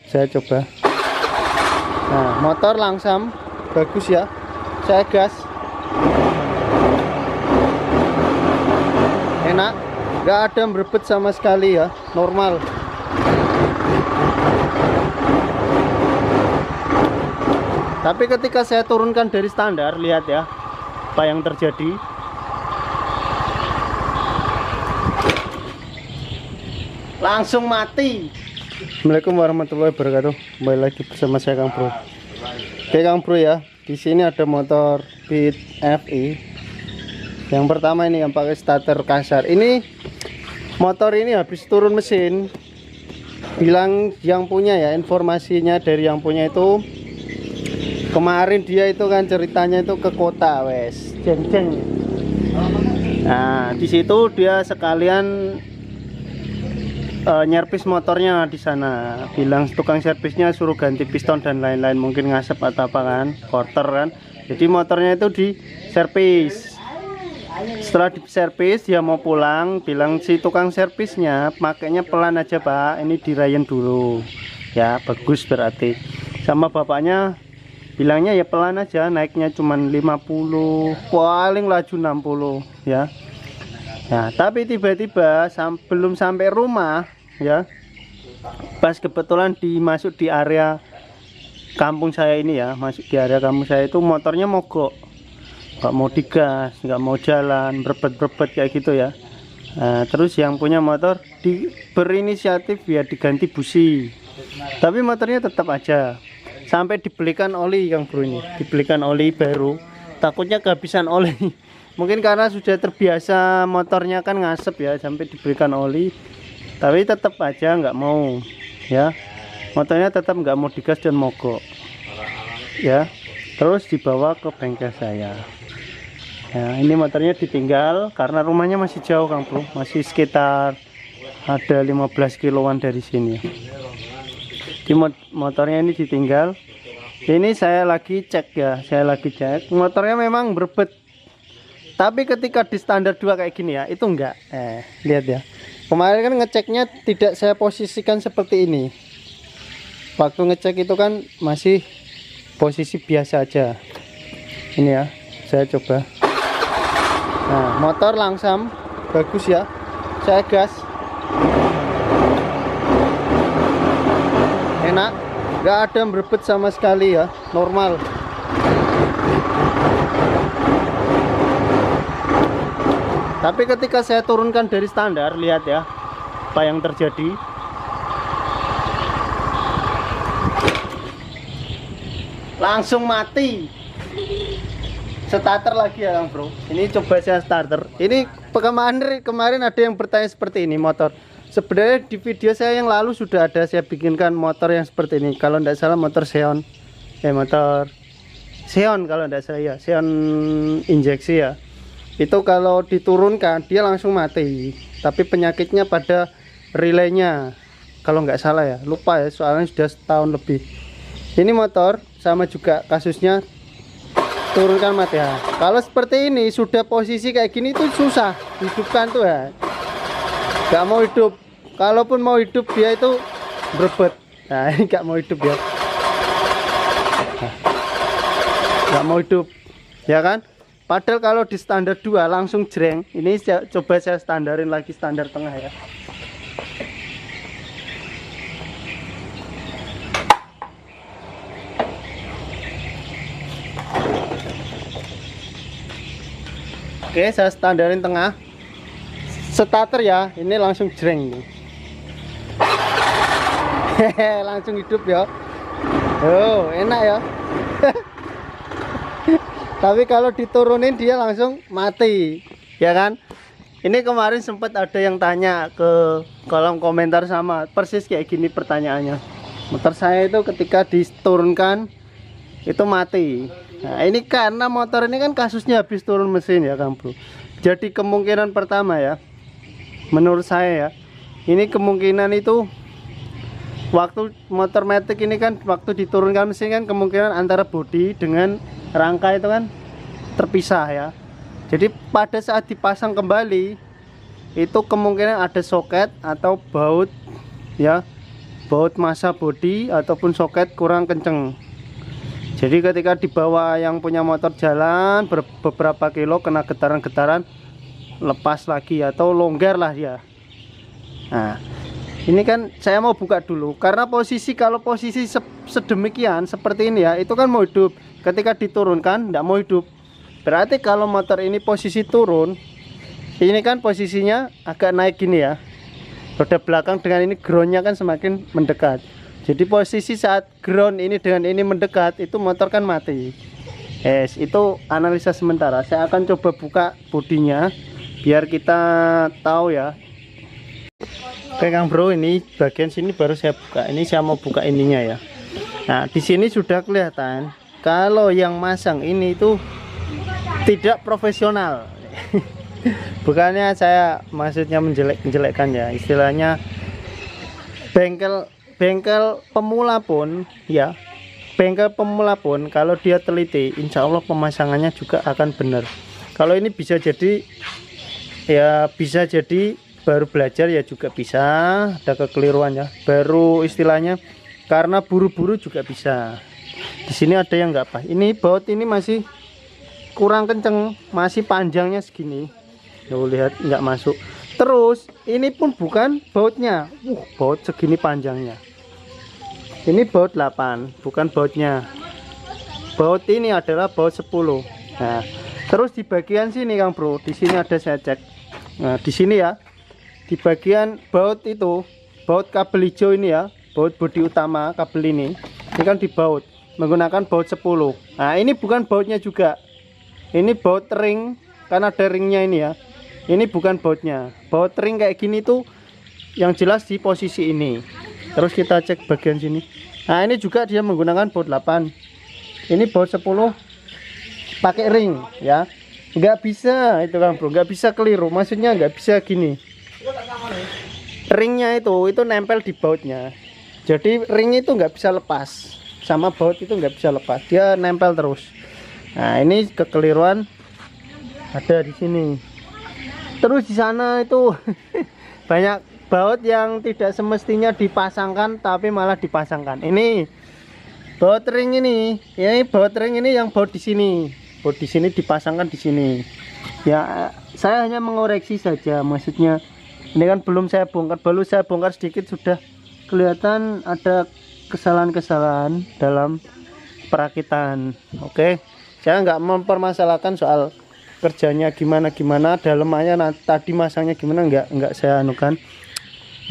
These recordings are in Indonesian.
saya coba. Nah, motor langsam, bagus ya. Saya gas. Enak, nggak ada berebet sama sekali ya, normal. Tapi ketika saya turunkan dari standar, lihat ya apa yang terjadi. Langsung mati. Assalamualaikum warahmatullahi wabarakatuh. Kembali lagi bersama saya Kang Bro. Oke Kang Bro ya, di sini ada motor Beat FI. Yang pertama ini yang pakai starter kasar. Ini motor ini habis turun mesin. Bilang yang punya ya, informasinya dari yang punya itu kemarin dia itu kan ceritanya itu ke kota wes, jeng-jeng. Nah, di situ dia sekalian nyervis motornya di sana. Bilang tukang servisnya suruh ganti piston dan lain-lain, mungkin ngasep atau apa kan, quarter kan. Jadi motornya itu di servis. Setelah di servis dia mau pulang, bilang si tukang servisnya makanya pelan aja Pak, ini dirayen dulu. Ya bagus berarti. Sama bapaknya bilangnya ya pelan aja, naiknya cuman 50, paling laju 60 ya. Nah, tapi tiba-tiba belum sampai rumah ya, pas kebetulan masuk di area kampung saya ini ya, masuk di area kampung saya itu motornya mogok, nggak mau digas, nggak mau jalan, berebet-berebet kayak gitu ya. Nah, terus yang punya motor berinisiatif ya diganti busi, tapi motornya tetap aja sampai dibelikan oli yang Bro, ini dibelikan oli baru, takutnya kehabisan oli. Mungkin karena sudah terbiasa motornya kan ngasep ya, sampai diberikan oli, tapi tetap aja nggak mau ya, motornya tetap nggak mau digas dan mogok ya. Terus dibawa ke bengkel saya ya. Ini motornya ditinggal karena rumahnya masih jauh Kang Bro, masih sekitar ada 15 kiloan dari sini. Di motornya ini ditinggal. Ini saya lagi cek ya, saya lagi cek motornya memang berebet. Tapi ketika di standar 2 kayak gini ya, itu enggak. Lihat ya. Kemarin kan ngeceknya tidak saya posisikan seperti ini. Waktu ngecek itu kan masih posisi biasa aja. Ini ya, saya coba. Nah, motor langsam, bagus ya. Saya gas. Enak, nggak ada berebet sama sekali ya, normal. Tapi ketika saya turunkan dari standar, lihat ya apa yang terjadi. Langsung mati. Starter lagi ya Kang Bro. Ini coba saya starter. Ini kemarin ada yang bertanya seperti ini motor. Sebenarnya di video saya yang lalu sudah ada saya bikinkan motor yang seperti ini. Kalau tidak salah motor Xeon. Motor Xeon kalau tidak salah ya, Xeon injeksi ya. Itu kalau diturunkan dia langsung mati, tapi penyakitnya pada relaynya kalau nggak salah ya, lupa ya soalnya sudah setahun lebih. Ini motor sama juga kasusnya, turunkan mati ya. Kalau seperti ini sudah posisi kayak gini tuh susah hidupkan tuh ya, nggak mau hidup. Kalaupun mau hidup dia itu berebet. Nah ini nggak mau hidup ya, nggak mau hidup ya kan. Padahal kalau di standar 2 langsung jreng. Ini coba saya standarin lagi standar tengah ya. Oke, saya standarin tengah. Starter ya, ini langsung jreng. Hehe, langsung hidup ya. Oh, enak ya. Tapi kalau diturunin dia langsung mati ya kan. Ini kemarin sempat ada yang tanya ke kolom komentar sama persis kayak gini pertanyaannya. Motor saya itu ketika diturunkan itu mati. Nah ini karena motor ini kan kasusnya habis turun mesin ya Kang Bro. Jadi kemungkinan pertama ya, menurut saya ya, ini kemungkinan itu waktu motor matic ini kan waktu diturunkan mesin kan kemungkinan antara bodi dengan rangka itu kan terpisah ya. Jadi pada saat dipasang kembali itu kemungkinan ada soket atau baut ya, baut massa bodi ataupun soket kurang kenceng. Jadi ketika dibawa yang punya motor jalan beberapa kilo kena getaran-getaran, lepas lagi atau longgar lah dia. Nah, ini kan saya mau buka dulu karena kalau posisi sedemikian seperti ini ya, itu kan mau hidup. Ketika diturunkan tidak mau hidup. Berarti kalau motor ini posisi turun, ini kan posisinya agak naik gini ya. Roda belakang dengan ini groundnya kan semakin mendekat. Jadi posisi saat ground ini dengan ini mendekat, itu motor kan mati. Itu analisa sementara. Saya akan coba buka bodinya biar kita tahu ya. Oke Kang Bro, ini bagian sini baru saya buka. Ini saya mau buka ininya ya. Nah, di sini sudah kelihatan kalau yang masang ini itu tidak profesional. Bukannya saya maksudnya menjelekkan ya, istilahnya bengkel pemula pun ya, bengkel pemula pun kalau dia teliti, insya Allah pemasangannya juga akan benar. Kalau ini bisa jadi ya, bisa jadi baru belajar ya juga bisa ada kekeliruan ya, baru istilahnya karena buru-buru juga bisa. Di sini ada yang enggak apa, ini baut ini masih kurang kenceng, masih panjangnya segini. Tuh lihat nggak masuk. Terus ini pun bukan bautnya, baut segini panjangnya. Ini baut 8, bukan bautnya. Baut ini adalah baut 10. Nah, terus di bagian sini Kang Bro, di sini ada saya cek. Nah, di sini ya, di bagian baut itu, baut kabel hijau ini ya, baut bodi utama kabel ini kan dibaut menggunakan baut 10. Nah, ini bukan bautnya juga. Ini baut ring, karena ada ringnya ini ya. Ini bukan bautnya. Baut ring kayak gini tuh yang jelas di posisi ini. Terus kita cek bagian sini. Nah, ini juga dia menggunakan baut 8. Ini baut 10 pakai ring ya. Nggak bisa itu Kang Bro, nggak bisa keliru. Maksudnya nggak bisa gini. Ringnya itu nempel di bautnya. Jadi ring itu nggak bisa lepas. Sama baut itu nggak bisa lepas. Dia nempel terus. Nah, ini kekeliruan ada di sini. Terus di sana itu banyak baut yang tidak semestinya dipasangkan tapi malah dipasangkan. Ini baut ring ini baut ring ini yang baut di sini. Baut di sini dipasangkan di sini. Ya, saya hanya mengoreksi saja. Maksudnya ini kan belum saya bongkar, baru saya bongkar sedikit sudah kelihatan ada kesalahan-kesalahan dalam perakitan. Oke. Saya nggak mempermasalahkan soal kerjanya gimana dalemannya tadi masangnya gimana, nggak saya anukan.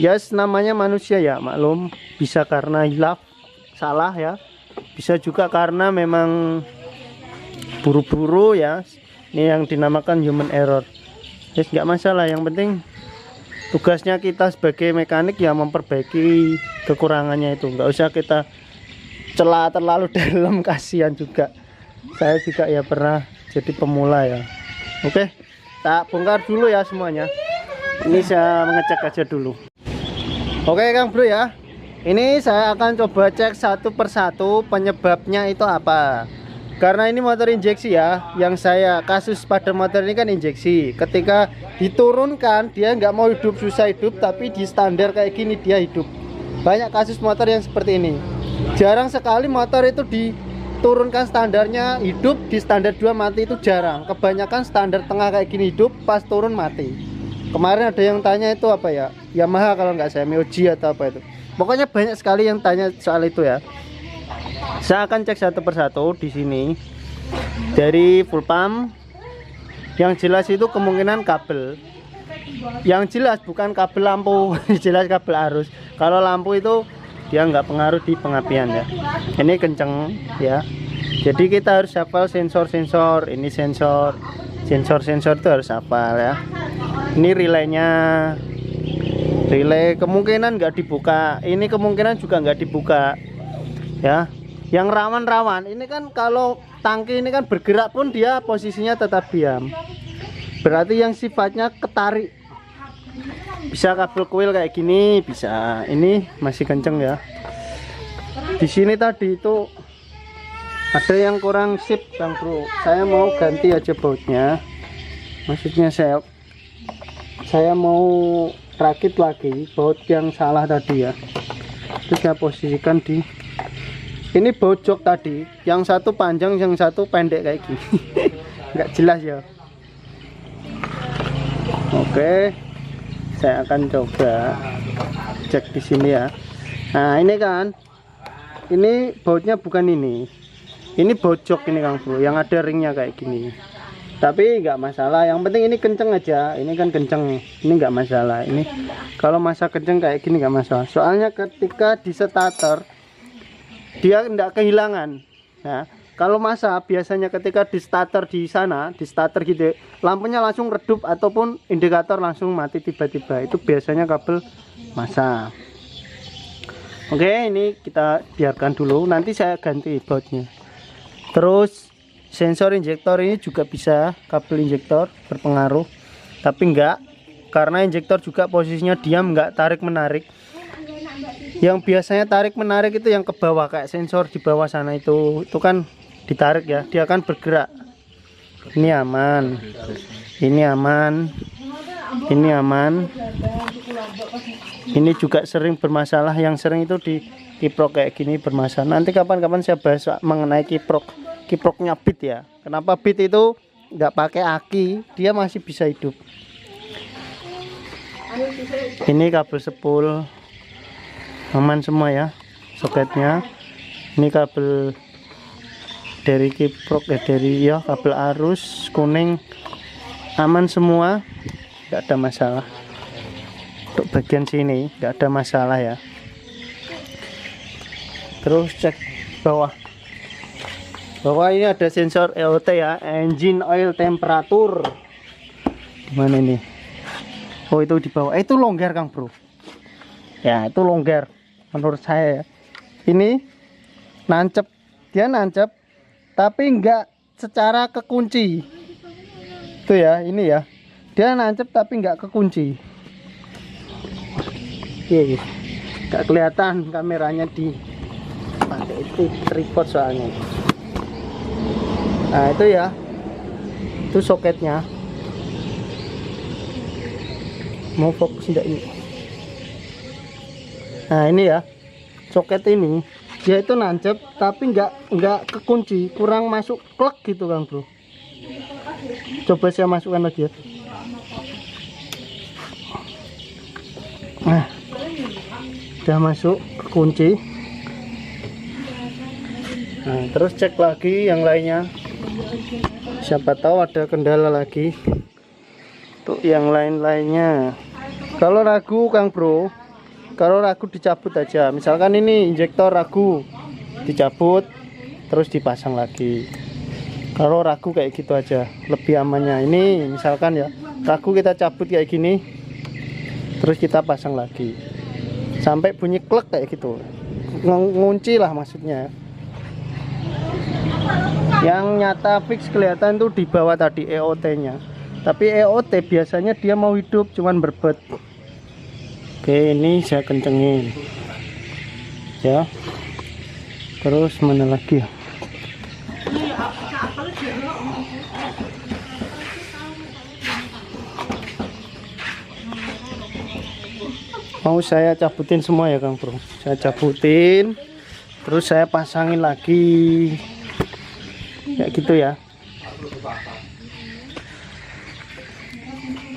Yes, namanya manusia ya, maklum, bisa karena hilaf, salah ya, bisa juga karena memang buru-buru ya. Ini yang dinamakan human error. Yes, nggak masalah, yang penting tugasnya kita sebagai mekanik ya memperbaiki kekurangannya itu. Nggak usah kita celah terlalu dalam, kasihan juga. Saya juga ya pernah jadi pemula ya. Oke, tak bongkar dulu ya semuanya. Ini saya mengecek aja dulu. Oke Kang Bro ya, ini saya akan coba cek satu persatu penyebabnya itu apa. Karena ini motor injeksi ya, yang saya kasus pada motor ini kan injeksi. Ketika diturunkan dia nggak mau hidup, susah hidup, tapi di standar kayak gini dia hidup. Banyak kasus motor yang seperti ini. Jarang sekali motor itu diturunkan standarnya hidup, di standar 2 mati, itu jarang. Kebanyakan standar tengah kayak gini hidup, pas turun mati. Kemarin ada yang tanya itu apa ya, Yamaha kalau nggak saya, Mioji atau apa itu. Pokoknya banyak sekali yang tanya soal itu ya. Saya akan cek satu persatu di sini. Dari full pump, yang jelas itu kemungkinan kabel. Yang jelas bukan kabel lampu, jelas kabel arus. Kalau lampu itu dia nggak pengaruh di pengapian ya. Ini kenceng ya. Jadi kita harus hafal sensor-sensor. Ini sensor itu harus hafal ya. Ini relaynya, relay kemungkinan nggak dibuka, ini kemungkinan juga nggak dibuka ya. Yang rawan-rawan ini kan kalau tangki ini kan bergerak pun dia posisinya tetap diam, berarti yang sifatnya ketarik. Bisa kabel kuil kayak gini, bisa. Ini masih kenceng ya. Di sini tadi itu ada yang kurang sip Bang Bro, saya mau ganti aja bautnya. Maksudnya saya mau rakit lagi baut yang salah tadi ya. Terus saya posisikan di ini bojok tadi, yang satu panjang yang satu pendek kayak gini. Nggak jelas ya. Oke, saya akan coba cek di sini ya. Nah ini kan, ini bautnya bukan ini bojok ini Kang Bro, yang ada ringnya kayak gini. Tapi nggak masalah, yang penting ini kenceng aja. Ini kan kenceng, ini nggak masalah. Ini kalau masa kenceng kayak gini nggak masalah. Soalnya ketika di starter dia nggak kehilangan. Nah, kalau masa biasanya ketika di starter di sana, di starter gitu, lampunya langsung redup ataupun indikator langsung mati tiba-tiba. Itu biasanya kabel masa. Oke, ini kita biarkan dulu. Nanti saya ganti bautnya. Terus sensor injektor ini juga bisa, kabel injektor berpengaruh. Tapi enggak, karena injektor juga posisinya diam, enggak tarik menarik. Yang biasanya tarik menarik itu yang ke bawah, kayak sensor di bawah sana itu kan ditarik ya, dia akan bergerak. Ini aman, ini aman, ini aman. Ini juga sering bermasalah, yang sering itu di kiprok kayak gini bermasalah. Nanti kapan-kapan saya bahas mengenai kiproknya bit ya. Kenapa bit itu nggak pakai aki, dia masih bisa hidup. Ini kabel sepul aman semua ya, soketnya. Ini kabel dari kiprok dari ya, kabel arus kuning aman semua, nggak ada masalah. Untuk bagian sini nggak ada masalah ya. Terus cek bawah ini ada sensor EOT ya, engine oil temperature. Gimana ini? Oh itu di bawah, itu longgar Kang Bro ya, itu longgar menurut saya ya. Ini nancep, dia nancep tapi enggak secara kekunci itu ya. Ini ya, dia nancep tapi enggak kekunci. Oke, enggak kelihatan kameranya di pakai itu tripod soalnya. Nah itu ya, itu soketnya. Mau fokus enggak ini? Nah ini ya, soket ini dia itu nancep tapi enggak kekunci, kurang masuk klek gitu Kang Bro. Coba saya masukkan lagi ya. Nah udah masuk kekunci. Nah terus cek lagi yang lainnya, siapa tahu ada kendala lagi untuk yang lain-lainnya. Kalau ragu Kang Bro, kalau ragu dicabut aja. Misalkan ini injektor ragu, dicabut terus dipasang lagi. Kalau ragu kayak gitu aja, lebih amannya. Ini misalkan ya, ragu kita cabut kayak gini, terus kita pasang lagi sampai bunyi klek kayak gitu, ngunci lah maksudnya. Yang nyata fix kelihatan tuh di bawah tadi EOT nya, tapi EOT biasanya dia mau hidup cuman berbet. Oke, ini saya kencengin ya. Terus mana lagi ya? Mau saya cabutin semua ya Kang Bro. Saya cabutin, terus saya pasangin lagi kayak gitu ya.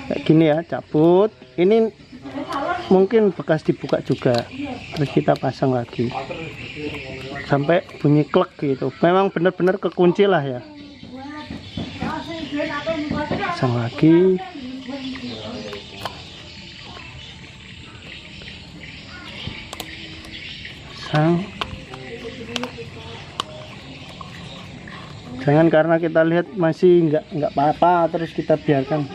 Kayak gini ya, cabut. Ini mungkin bekas dibuka juga, terus kita pasang lagi sampai bunyi klek gitu. Memang benar-benar kekunci lah ya. Pasang lagi. Pasang. Jangan karena kita lihat masih nggak apa-apa terus kita biarkan.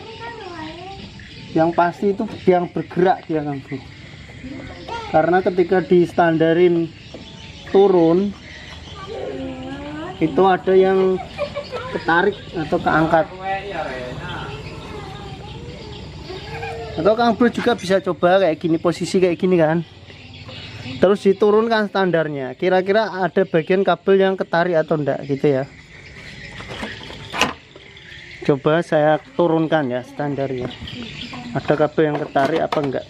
Yang pasti itu yang bergerak dia Kang Bro. Karena ketika di standarin turun itu ada yang ketarik atau keangkat. Atau Kang Bro juga bisa coba kayak gini, posisi kayak gini kan. Terus diturunkan standarnya. Kira-kira ada bagian kabel yang ketarik atau enggak gitu ya. Coba saya turunkan ya standarnya. Ada kabel yang ketarik apa enggak?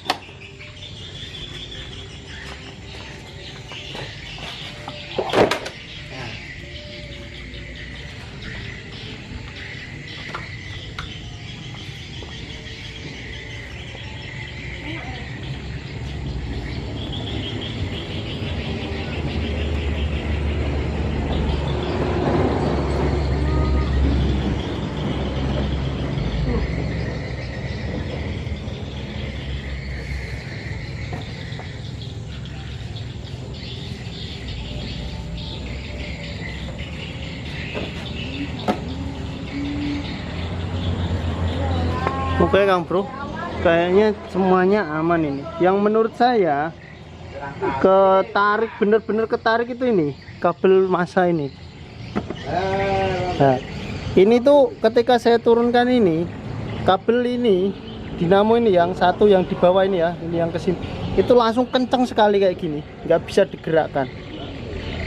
Oke Kang Bro, kayaknya semuanya aman ini. Yang menurut saya ketarik, bener-bener ketarik itu ini kabel massa ini. Nah, ini tuh ketika saya turunkan ini kabel ini, dinamo ini yang satu yang di bawah ini ya, ini yang kesini, itu langsung kenceng sekali kayak gini, nggak bisa digerakkan.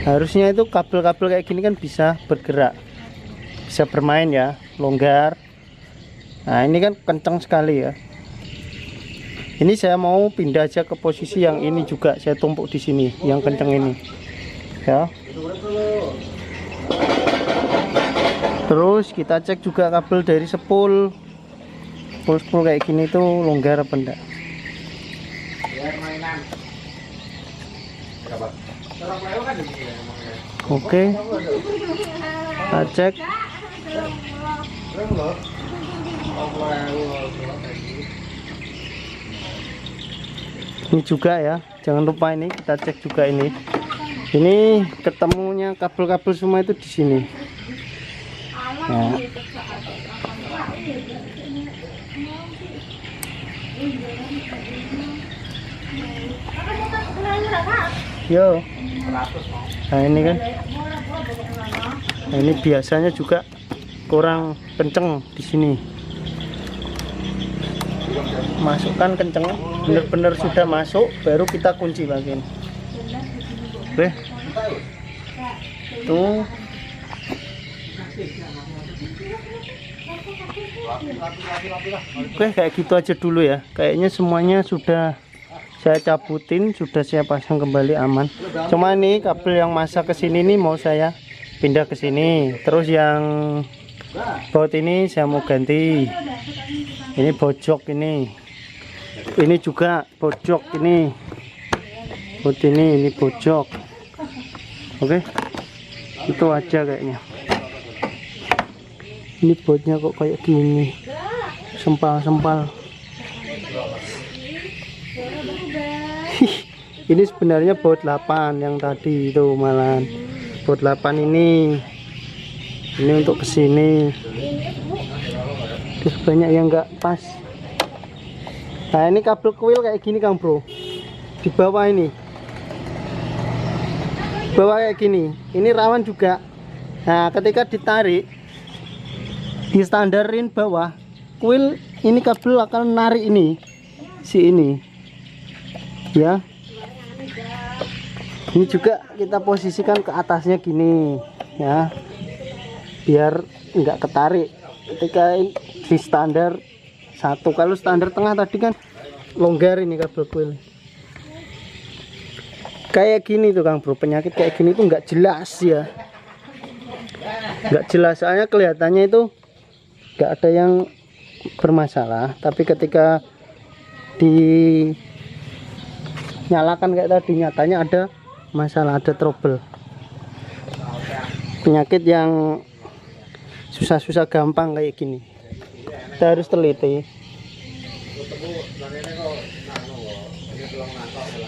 Harusnya itu kabel-kabel kayak gini kan bisa bergerak, bisa bermain ya, longgar. Nah ini kan kenceng sekali ya. Ini saya mau pindah aja ke posisi yang ini juga, saya tumpuk di sini yang kenceng ini ya. Terus kita cek juga kabel dari spool kayak gini tuh longgar apa enggak. Oke, kita cek. Ini juga ya, jangan lupa ini kita cek juga ini. Ini ketemunya kabel-kabel semua itu di sini. Nah. Yo. Nah ini kan. Nah ini biasanya juga kurang kenceng di sini. Masukkan kenceng, bener-bener sudah masuk, baru kita kunci bagian. Oke. Tuh. Oke, kayak gitu aja dulu ya. Kayaknya semuanya sudah saya cabutin, sudah saya pasang kembali aman. Cuma nih kabel yang masa ke sini nih mau saya pindah ke sini. Terus yang baut ini saya mau ganti. Ini bojok ini. Ini juga bojok ini. Baut ini bojok. Oke. Itu aja kayaknya. Ini bautnya kok kayak gini, sempal-sempal. Ini sebenarnya baut 8 yang tadi itu malahan. Baut 8 ini untuk kesini. Terus banyak yang enggak pas. Nah ini kabel kuil kayak gini Kang Bro. Di bawah ini. Bawah kayak gini. Ini rawan juga. Nah ketika ditarik, di standarin bawah kuil ini kabel akan narik ini ini ya. Ini juga kita posisikan ke atasnya gini ya, biar enggak ketarik ketika di standar satu. Kalau standar tengah tadi kan longgar ini kabel kuil kayak gini tuh Kang Bro. Penyakit kayak gini tuh enggak jelas ya, enggak jelas, soalnya kelihatannya itu gak ada yang bermasalah, tapi ketika dinyalakan kayak tadi nyatanya ada masalah, ada trouble. Penyakit yang susah-susah gampang kayak gini, kita harus teliti.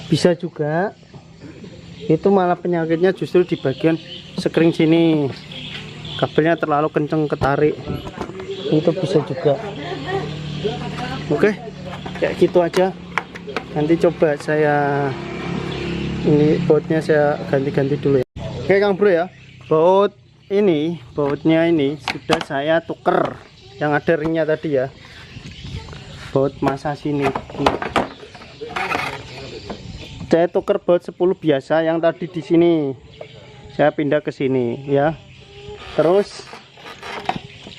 Bisa juga itu malah penyakitnya justru di bagian sekring sini, kabelnya terlalu kenceng ketarik, itu bisa juga. Oke, kayak gitu aja. Nanti coba saya ini bautnya saya ganti-ganti dulu ya. Oke Kang Bro ya, bautnya ini sudah saya tuker yang ada ringnya tadi ya, baut masa sini. Saya tuker baut 10 biasa yang tadi di sini, saya pindah ke sini ya. Terus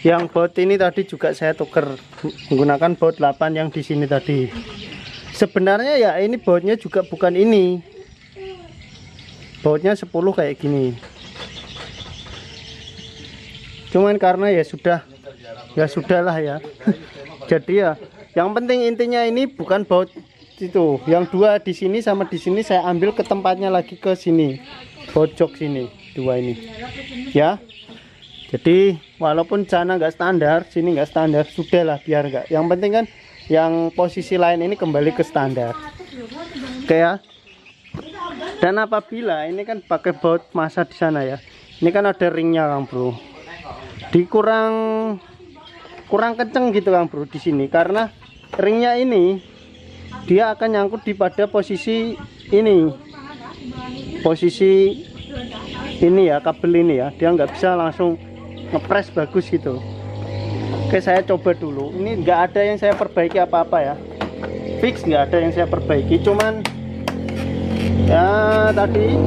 yang baut ini tadi juga saya tuker menggunakan baut 8 yang di sini tadi. Sebenarnya ya ini bautnya juga bukan ini, bautnya 10 kayak gini. Cuman karena ya sudahlah ya. Jadi ya yang penting intinya ini bukan baut itu, yang dua di sini sama di sini saya ambil ke tempatnya lagi, ke sini bojok sini dua ini ya. Jadi walaupun sana nggak standar, sini nggak standar, sudahlah biar nggak. Yang penting kan yang posisi lain ini kembali ke standar. Oke ya. Dan apabila ini kan pakai baut masa di sana ya, ini kan ada ringnya Kang Bro. Dikurang kurang kenceng gitu Kang Bro di sini, karena ringnya ini dia akan nyangkut di pada posisi ini, posisi ini ya, kabel ini ya, dia nggak bisa langsung ngepres bagus gitu. Oke, saya coba dulu. Ini nggak ada yang saya perbaiki apa-apa ya, fix, nggak ada yang saya perbaiki, cuman ya tadi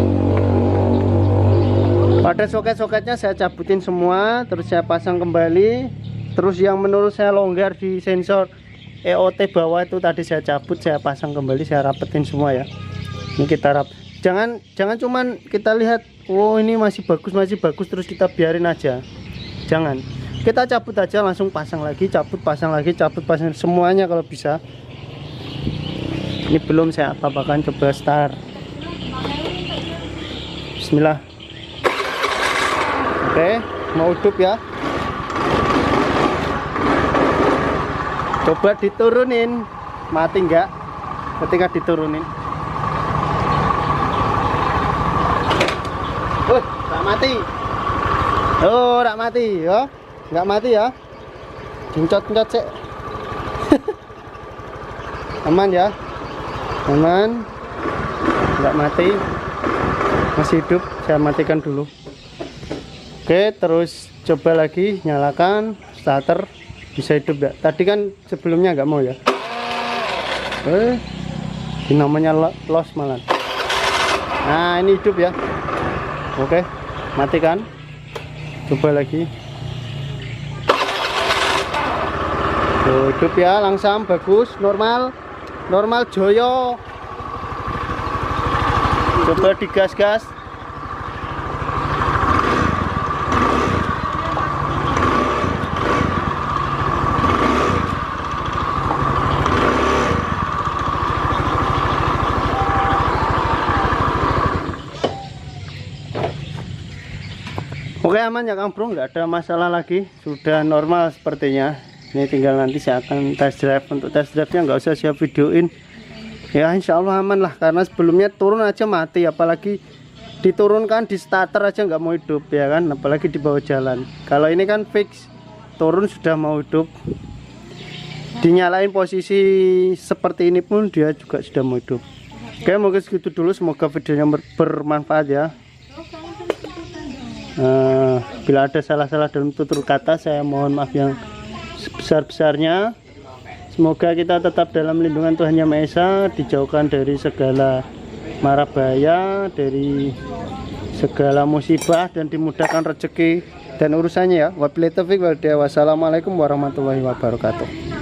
pada soket-soketnya saya cabutin semua, terus saya pasang kembali. Terus yang menurut saya longgar di sensor EOT bawah itu tadi saya cabut, saya pasang kembali, saya rapetin semua ya. Ini kita jangan cuman kita lihat, oh ini masih bagus terus kita biarin aja. Jangan, kita cabut aja, langsung pasang lagi, cabut pasang lagi, cabut pasang semuanya kalau bisa. Ini belum saya apa-apakan, coba start. Bismillah. Oke, mau hidup ya. Coba diturunin, mati enggak ketika diturunin. Enggak mati. Oh, enggak mati ya. Enggak mati ya. Gencot-gencot sih. Aman ya. Aman. Enggak mati. Masih hidup, saya matikan dulu. Oke, terus coba lagi nyalakan starter, bisa hidup enggak? Tadi kan sebelumnya nggak mau ya. Ini namanya loss malah. Nah, ini hidup ya. Oke, matikan. Coba lagi. Tuh, hidup ya, langsam, bagus, normal joyo. Coba digas-gas. Oke, aman ya Kang Bro, nggak ada masalah lagi, sudah normal sepertinya. Ini tinggal nanti saya akan test drive. Untuk test drive nya nggak usah saya videoin ya, insya Allah aman lah, karena sebelumnya turun aja mati, apalagi diturunkan di starter aja nggak mau hidup ya kan, apalagi di bawah jalan. Kalau ini kan fix, turun sudah mau hidup, dinyalain posisi seperti ini pun dia juga sudah mau hidup. Oke, mungkin segitu dulu, semoga videonya bermanfaat ya. Bila ada salah-salah dalam tutur kata, saya mohon maaf yang sebesar-besarnya. Semoga kita tetap dalam lindungan Tuhan Yang Maha Esa, dijauhkan dari segala mara bahaya, dari segala musibah, dan dimudahkan rezeki dan urusannya ya. Wabillahi taufiq wal hidayah. Wassalamualaikum warahmatullahi wabarakatuh.